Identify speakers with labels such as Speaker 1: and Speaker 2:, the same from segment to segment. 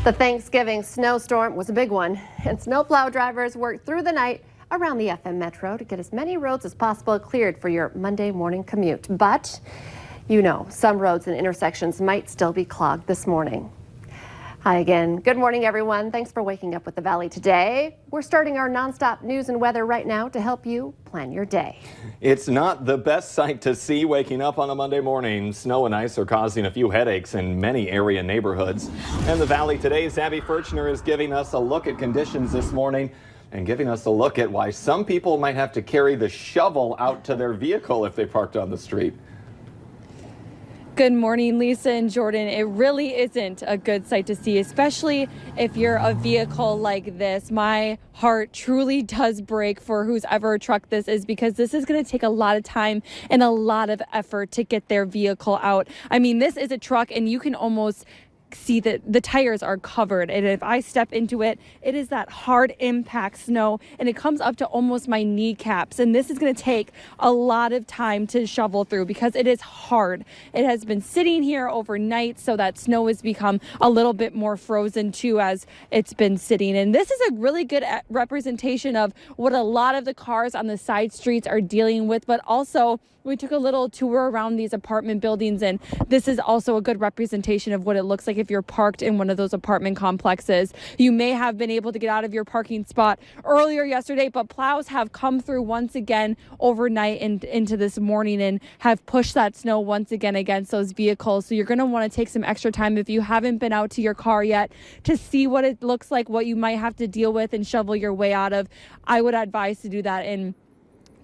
Speaker 1: The Thanksgiving snowstorm was a big one, and snowplow drivers worked through the night around the FM Metro to get as many roads as possible cleared for your Monday morning commute. But, you know, some roads and intersections might still be clogged this morning. Hi again. Good morning, everyone. Thanks for waking up with the Valley today. We're starting our nonstop news and weather right now to help you plan your day.
Speaker 2: It's not the best sight to see waking up on a Monday morning. Snow and ice are causing a few headaches in many area neighborhoods. And the Valley today's Abby Furchner is giving us a look at conditions this morning and giving us a look at why some people might have to carry the shovel out to their vehicle if they parked on the street.
Speaker 3: Good morning, Lisa and Jordan. It really isn't a good sight to see, especially if you're a vehicle like this. My heart truly does break for whose ever truck this is, because this is going to take a lot of time and a lot of effort to get their vehicle out. I mean, this is a truck and you can almost see that the tires are covered, and if I step into it, it is that hard impact snow, and it comes up to almost my kneecaps, and this is going to take a lot of time to shovel through because it is hard. It has been sitting here overnight, so that snow has become a little bit more frozen too as it's been sitting, and this is a really good representation of what a lot of the cars on the side streets are dealing with. But also, we took a little tour around these apartment buildings, and this is also a good representation of what it looks like if you're parked in one of those apartment complexes. You may have been able to get out of your parking spot earlier yesterday, but plows have come through once again overnight and into this morning and have pushed that snow once again against those vehicles. So you're going to want to take some extra time if you haven't been out to your car yet to see what it looks like, what you might have to deal with and shovel your way out of. I would advise to do that and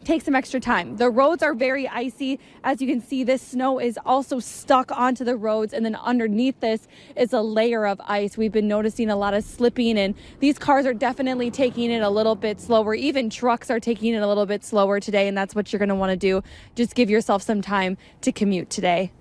Speaker 3: take some extra time. The roads are very icy. As you can see, this snow is also stuck onto the roads, and then underneath this is a layer of ice. We've been noticing a lot of slipping, and these cars are definitely taking it a little bit slower. Even trucks are taking it a little bit slower today, and that's what you're going to want to do. Just give yourself some time to commute today.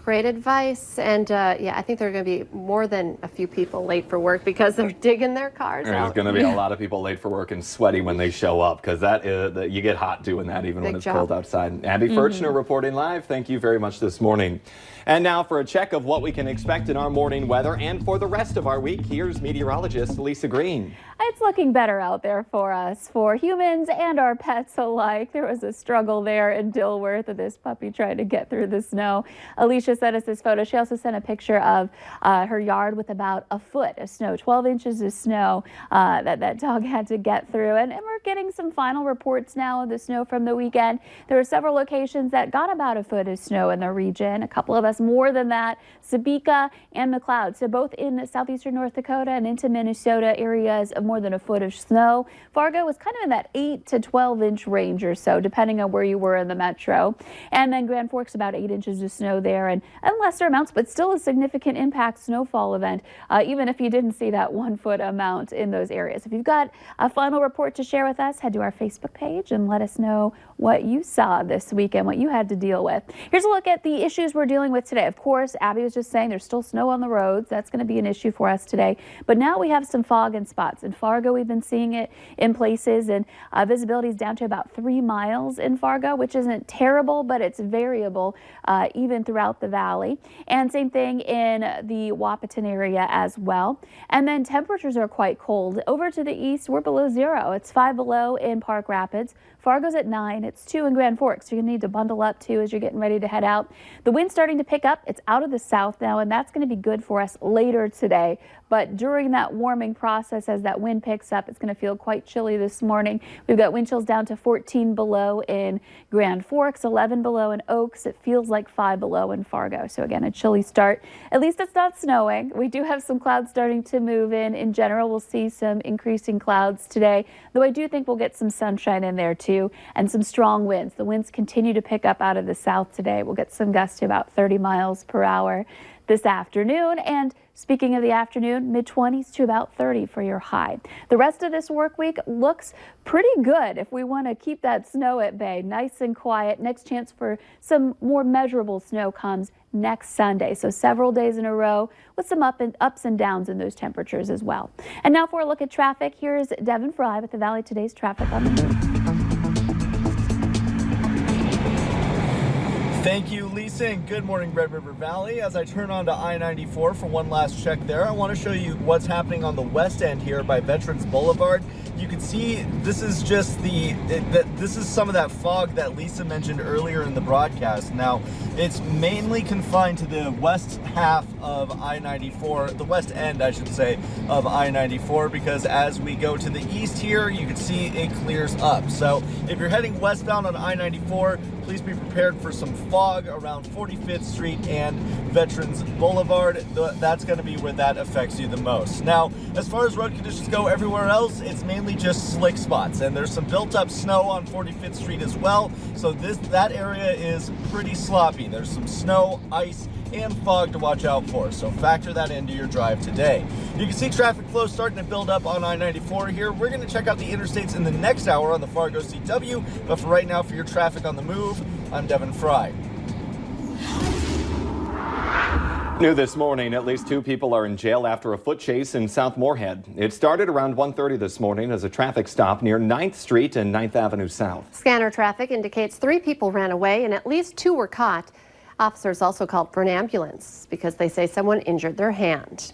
Speaker 1: Great advice. And yeah, I think there are going to be more than a few people late for work because they're digging their cars out.
Speaker 2: There's going to be a lot of people late for work and sweaty when they show up, because that is, you get hot doing that even when it's cold outside. Abby Furchner reporting live. Thank you very much this morning. And now for a check of what we can expect in our morning weather and for the rest of our week, here's meteorologist Lisa Green.
Speaker 4: It's looking better out there for us, for humans and our pets alike. There was a struggle there in Dilworth of this puppy trying to get through the snow. Alicia sent us this photo. She also sent a picture of her yard with about a foot of snow, 12 inches of snow that dog had to get through. And we're getting some final reports now of the snow from the weekend. There were several locations that got about a foot of snow in the region. A couple of us more than that, Sabika and McLeod. So both in southeastern North Dakota and into Minnesota, areas of more than a foot of snow. Fargo was kind of in that 8 to 12 inch range or so, depending on where you were in the metro. And then Grand Forks, about 8 inches of snow there, and lesser amounts, but still a significant impact snowfall event, even if you didn't see that 1 foot amount in those areas. If you've got a final report to share with us, head to our Facebook page and let us know what you saw this weekend, what you had to deal with. Here's a look at the issues we're dealing with today. Of course, Abby was just saying there's still snow on the roads. That's going to be an issue for us today. But now we have some fog in spots. In Fargo, we've been seeing it in places, and visibility is down to about 3 miles in Fargo, which isn't terrible, but it's variable even throughout the valley. And same thing in the Wahpeton area as well. And then temperatures are quite cold. Over to the east, we're below 0. It's 5 below in Park Rapids. Fargo's at 9. It's 2 in Grand Forks. So you're going to need to bundle up too as you're getting ready to head out. The wind's starting to pick up. It's out of the south now, and that's going to be good for us later today. But during that warming process, as that wind picks up, it's going to feel quite chilly this morning. We've got wind chills down to 14 below in Grand Forks, 11 below in Oaks. It feels like 5 below in Fargo. So again, a chilly start. At least it's not snowing. We do have some clouds starting to move in. In general, we'll see some increasing clouds today, though I do think we'll get some sunshine in there too, and some strong winds. The winds continue to pick up out of the south today. We'll get some gusts to about 30 miles per hour this afternoon. And speaking of the afternoon, mid-20s to about 30 for your high. The rest of this work week looks pretty good if we want to keep that snow at bay. Nice and quiet. Next chance for some more measurable snow comes next Sunday. So several days in a row with some ups and downs in those temperatures as well. And now for a look at traffic, here's Devin Fry with the Valley Today's traffic on the move.
Speaker 5: Thank you, Lisa, and good morning, Red River Valley. As I turn onto I-94 for one last check there, I want to show you what's happening on the west end here by Veterans Boulevard. You can see this is just this is some of that fog that Lisa mentioned earlier in the broadcast. Now, it's mainly confined to the west half of I-94, the west end, I should say, of I-94, because as we go to the east here, you can see it clears up. So if you're heading westbound on I-94, please be prepared for some fog around 45th Street and Veterans Boulevard. That's going to be where that affects you the most. Now, as far as road conditions go everywhere else, it's mainly just slick spots, and there's some built-up snow on 45th Street as well. So that area is pretty sloppy. There's some snow, ice, and fog to watch out for, so factor that into your drive today. You can see traffic flow starting to build up on I-94 here. We're going to check out the interstates in the next hour on the Fargo CW, but for right now, for your traffic on the move, I'm Devin Fry.
Speaker 2: New this morning, at least 2 people are in jail after a foot chase in South Moorhead. It started around 1:30 this morning as a traffic stop near 9th Street and 9th Avenue South.
Speaker 1: Scanner traffic indicates 3 people ran away and at least 2 were caught. Officers also called for an ambulance because they say someone injured their hand.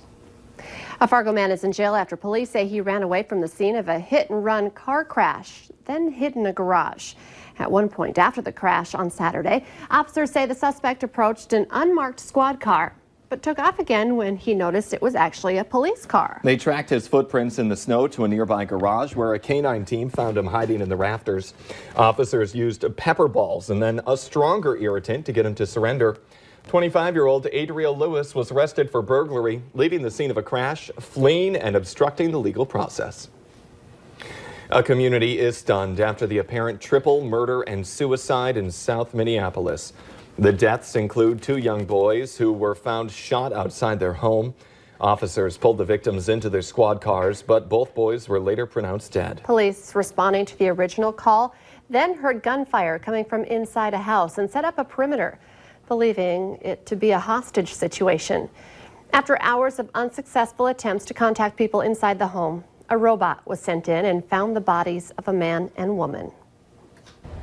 Speaker 1: A Fargo man is in jail after police say he ran away from the scene of a hit-and-run car crash, then hid in a garage. At one point after the crash on Saturday, officers say the suspect approached an unmarked squad car, but took off again when he noticed it was actually a police car.
Speaker 2: They tracked his footprints in the snow to a nearby garage where a canine team found him hiding in the rafters. Officers used pepper balls and then a stronger irritant to get him to surrender. 25-year-old Adriel Lewis was arrested for burglary, leaving the scene of a crash, fleeing and obstructing the legal process. A community is stunned after the apparent triple murder and suicide in South Minneapolis. The deaths include 2 young boys who were found shot outside their home. Officers pulled the victims into their squad cars, but both boys were later pronounced dead.
Speaker 1: Police responding to the original call then heard gunfire coming from inside a house and set up a perimeter, believing it to be a hostage situation. After hours of unsuccessful attempts to contact people inside the home, a robot was sent in and found the bodies of a man and woman.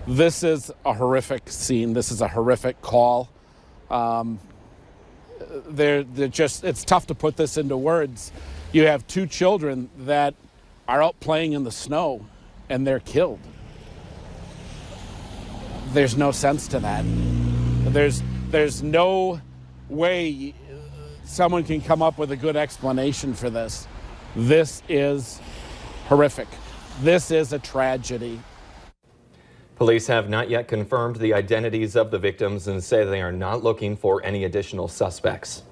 Speaker 6: This is a horrific scene. This is a horrific call. It's tough to put this into words. You have 2 children that are out playing in the snow and they're killed. There's no sense to that. There's no way someone can come up with a good explanation for this. This is horrific. This is a tragedy.
Speaker 2: Police have not yet confirmed the identities of the victims and say they are not looking for any additional suspects.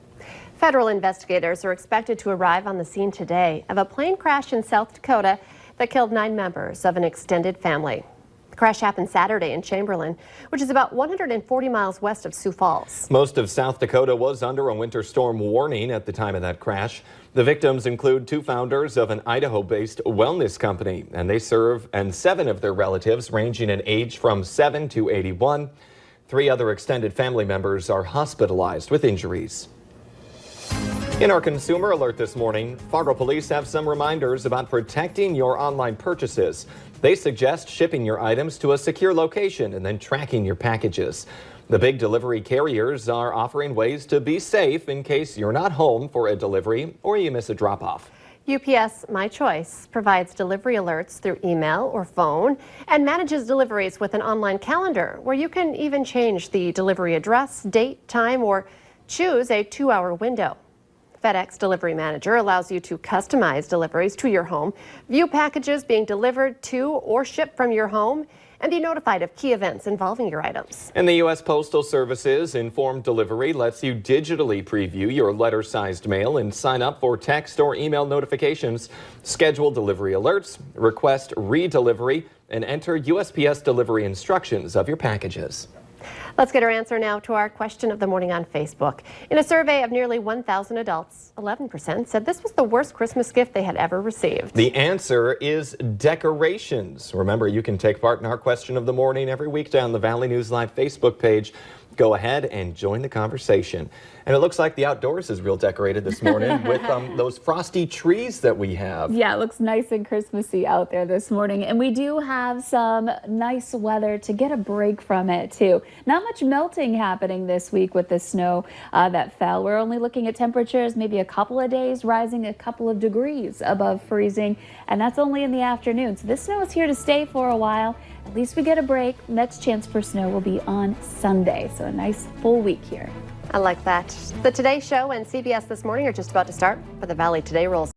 Speaker 1: Federal investigators are expected to arrive on the scene today of a plane crash in South Dakota that killed 9 members of an extended family. The crash happened Saturday in Chamberlain, which is about 140 miles west of Sioux Falls.
Speaker 2: Most of South Dakota was under a winter storm warning at the time of that crash. The victims include 2 founders of an Idaho-based wellness company, and 7 of their relatives ranging in age from 7 to 81. 3 other extended family members are hospitalized with injuries. In our consumer alert this morning, Fargo police have some reminders about protecting your online purchases. They suggest shipping your items to a secure location and then tracking your packages. The big delivery carriers are offering ways to be safe in case you're not home for a delivery or you miss a drop-off.
Speaker 1: UPS My Choice provides delivery alerts through email or phone and manages deliveries with an online calendar where you can even change the delivery address, date, time, or choose a 2-hour window. FedEx Delivery Manager allows you to customize deliveries to your home, view packages being delivered to or shipped from your home, and be notified of key events involving your items.
Speaker 2: And the U.S. Postal Service's Informed Delivery lets you digitally preview your letter-sized mail and sign up for text or email notifications, schedule delivery alerts, request redelivery, and enter USPS delivery instructions of your packages.
Speaker 1: Let's get our answer now to our question of the morning on Facebook. In a survey of nearly 1,000 adults, 11% said this was the worst Christmas gift they had ever received.
Speaker 2: The answer is decorations. Remember, you can take part in our question of the morning every weekday on the Valley News Live Facebook page. Go ahead and join the conversation. And it looks like the outdoors is real decorated this morning with those frosty trees that we have.
Speaker 4: Yeah, it looks nice and Christmassy out there this morning. And we do have some nice weather to get a break from it, too. Not much melting happening this week with the snow that fell. We're only looking at temperatures maybe a couple of days rising a couple of degrees above freezing. And that's only in the afternoon. So this snow is here to stay for a while. At least we get a break. Next chance for snow will be on Sunday. So a nice full week here.
Speaker 1: I like that. The Today Show and CBS This Morning are just about to start, but the Valley Today rolls